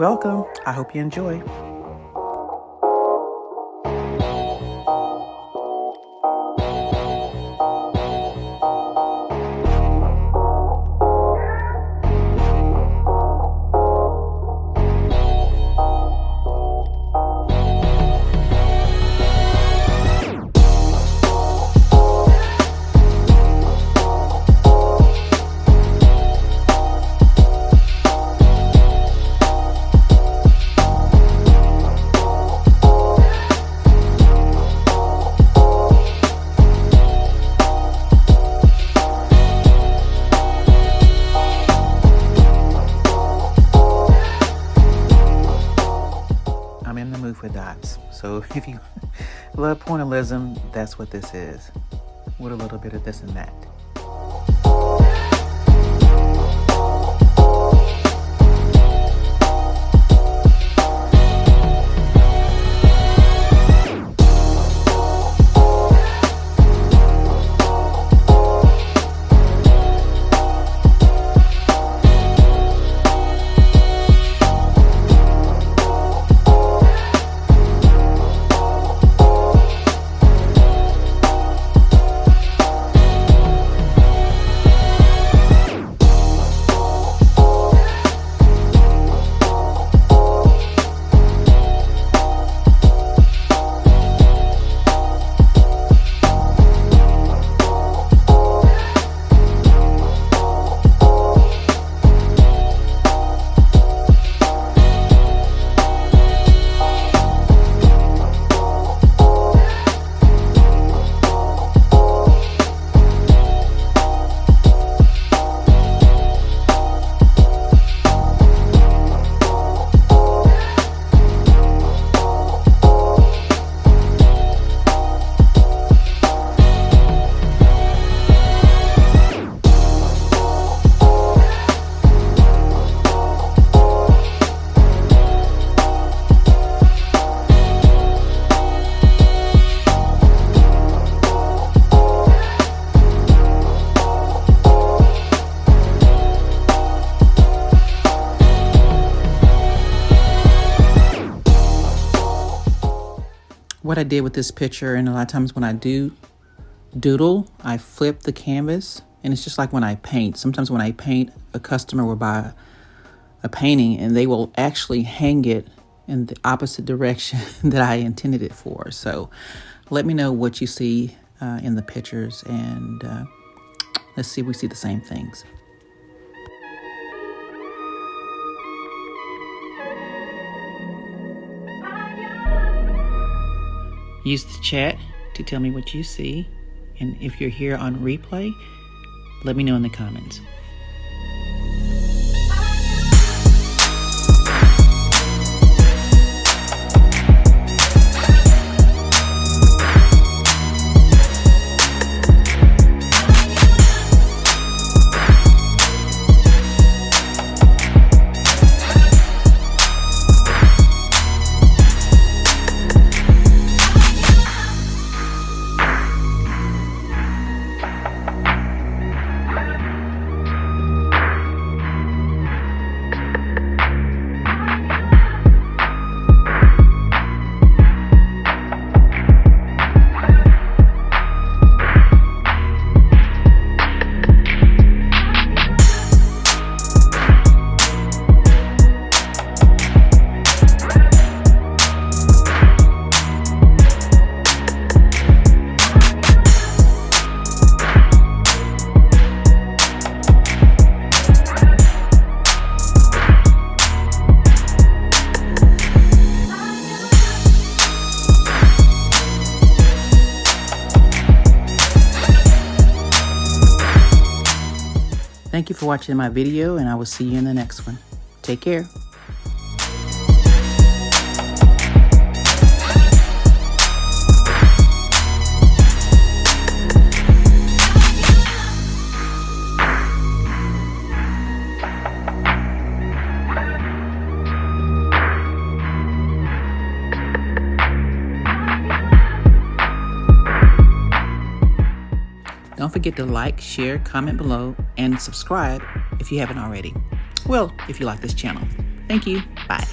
Welcome. I hope you enjoy. I'm in the mood for dots. So if you love pointillism, that's what this is. With a little bit of this and that. What I did with this picture, and a lot of times when I do doodle, I flip the canvas, and it's just like when I paint. Sometimes when I paint, a customer will buy a painting and they will actually hang it in the opposite direction that I intended it for. So let me know what you see in the pictures, and let's see if we see the same things. Use the chat to tell me what you see. And if you're here on replay, let me know in the comments. Thank you for watching my video, and I will see you in the next one. Take care. Don't forget to like, share, comment below, and subscribe if you haven't already. Well, if you like this channel. Thank you. Bye.